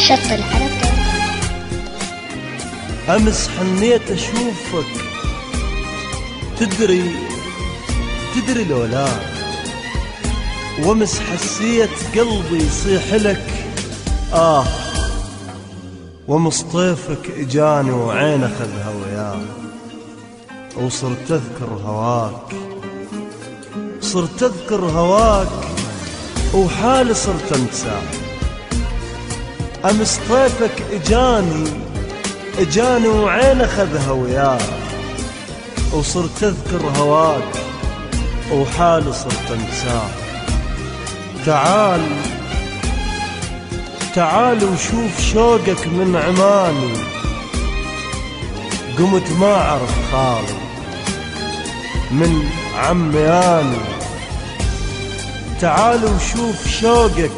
شط الحركة. أمس حنيت أشوفك، تدري لو لا، وأمس حسيت قلبي يصيح لك وأمس طيفك إجاني وعين أخذها وياه، وصرت أذكر هواك، صرت أذكر هواك وحالي صرت أنساه. أمس طيفك إجاني وعين أخذها وياه، وصرت أذكر هواك وحالي صرت أنساه. تعال وشوف شوقك من عماني، قمت ما أعرف خالي من عمياني. تعال وشوف شوقك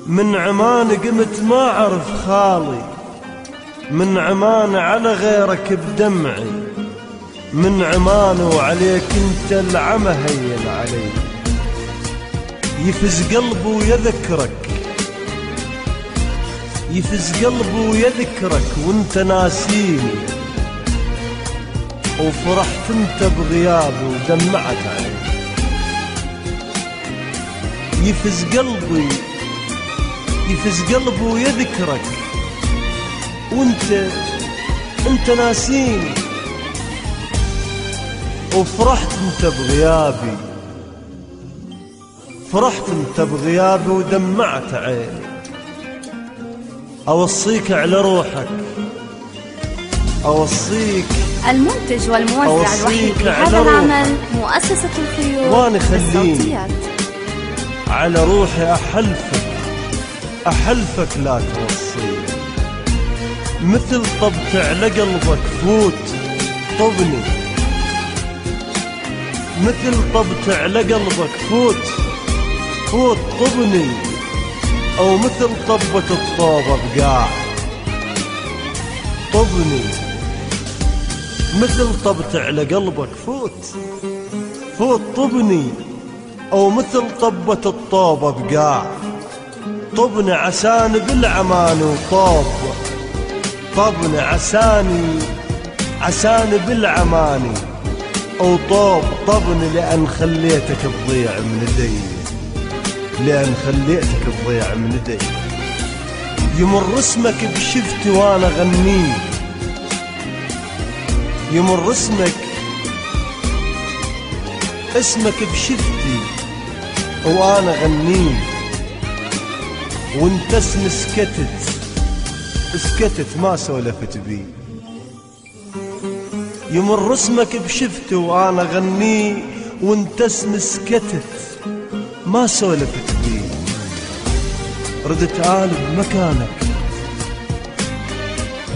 من عماني، قمت ما أعرف خالي من عماني، على غيرك بدمعي من عماني، وعليك انت العمى هين علي. يفز قلبي ويذكرك، يفز قلبي ويذكرك وانت ناسيني، وفرحت انت بغيابي ودمعت علي. يفز قلبي ويذكرك وانت ناسيني، وفرحت انت بغيابي، فرحت انت بغيابي ودمعت عيني. اوصيك على روحك، اوصيك. المنتج والموزع الوحيد لهذا العمل مؤسسة الخيول للصوتيات. على روحي أحلفك لا توصي، مثل طبت على قلبك فوت طبني، مثل طبت على قلبك فوت طبني، أو مثل طبة الطوبة بقاع طبني، مثل طبت على قلبك فوت طبني، أو مثل طبة الطوبة بقاع طبني. عساني بالعماني وطوب، طبني عساني بالعماني وطوب طبني، لأن خليتك تضيع من يدي، لأن خليتك تضيع من يدي. يمر اسمك بشفتي وانا غنيه، يمر اسمك بشفتي وانا غنيه، وانت اسم سكتت ما سولفت بي. يمر اسمك بشفتي وانا غنيه، وانت اسم سكتت ما سولفت بي. ردت آل بمكانك،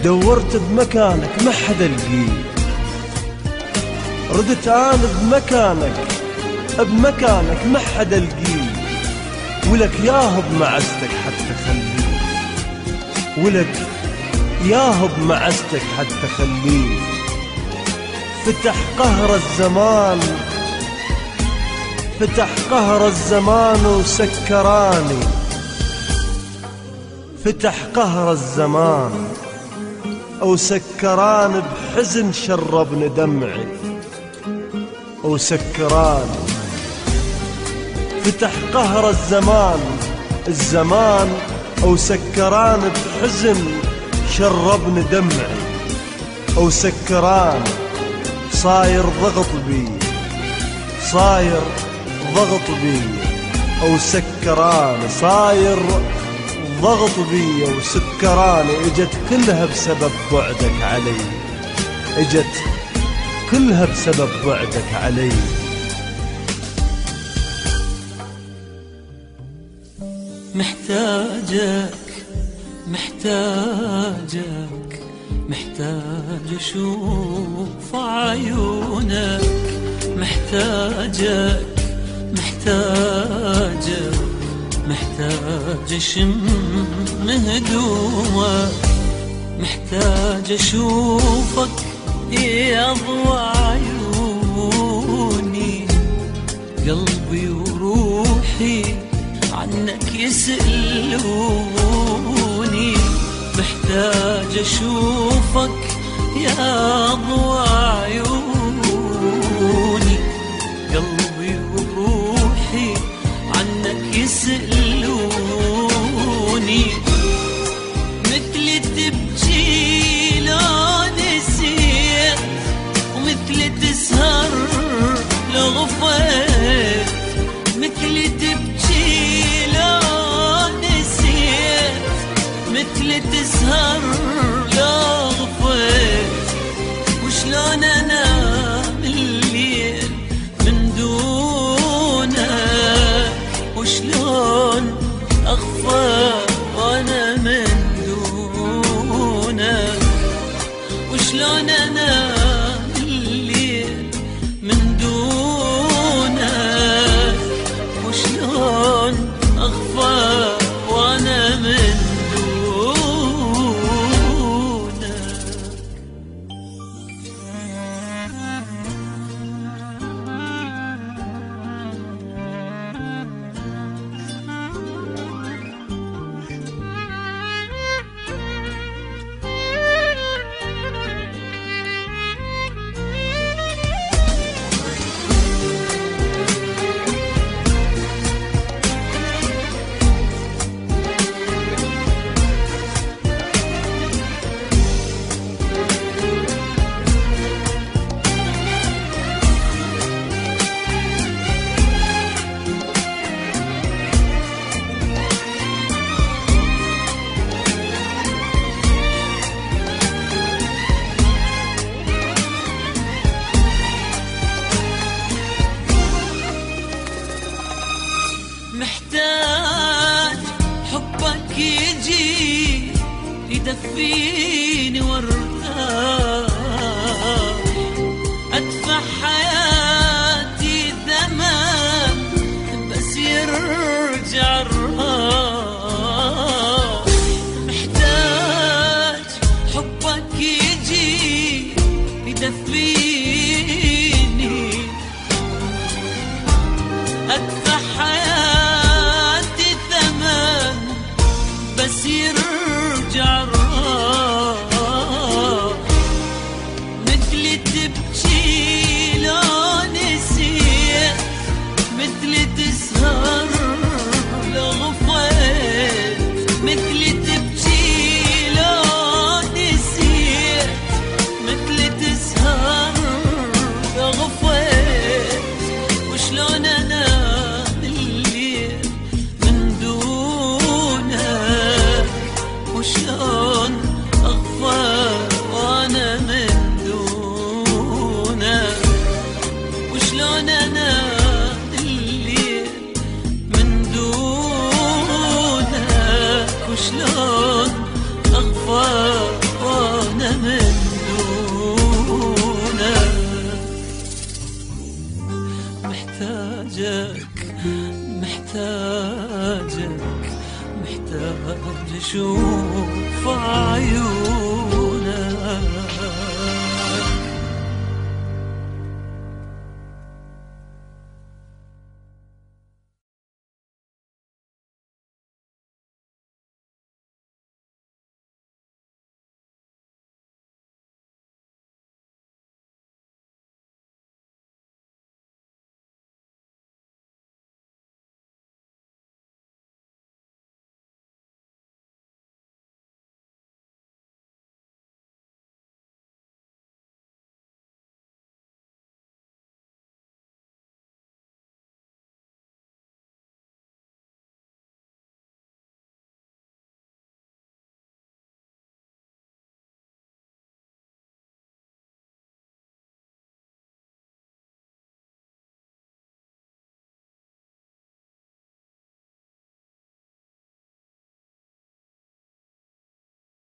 دورت بمكانك ما حدا لقيه. ردت آل بمكانك ما حدا لقيه، ولك ياهب معزتك حتى خليه، ولك ياهب معزتك حتى خليه. فتح قهر الزمان، فتح قهر الزمان وسكراني، فتح قهر الزمان وسكراني، بحزن شربني دمعي وسكراني. فتح قهر الزمان وسكراني، بحزن شربني دمعي وسكراني. صاير ضغط بي وسكراني، صاير ضغط بي وسكراني. اجت كلها بسبب بعدك علي، اجت كلها بسبب بعدك علي. محتاج أشوف عيونك، محتاج أشم هدومك، محتاج أشوفك يا ضوء عيوني. قلبي وروحي عنك يسألوني، محتاج أشوفك يا ضوى عيوني، قلبي وروحي عنك يسألوني، مثل تبكي لو نسيت ومثل تسهر لو غفيت، مثل تبكي لو نسيت مثل تسهر لو غفيت، وشلون انام الليل من دونك، وشلون اغفى وانا من دونك، وشلون انام الليل من دونك، وشلون اغفى وانا من محتاج حبك يجي يدفيني وارتاح، ادفع حياتي ثمن بس يرجع الراح، محتاج حبك يجي يدفيني، ادفع حياتي ثمن بس يرجع الراح، مثل تبكي لو نسيت مثل تسهر لو غفيت، مثل تبكي لو نسيت مثل تسهر لو غفيت، وشلون انام الليل من دونك، وشلون اغفى وانا من دونك، وشلون انام الليل من دونك، وشلون اغفى وانا من دونك. محتاجك محتاجك محتاج أشوف عيونك.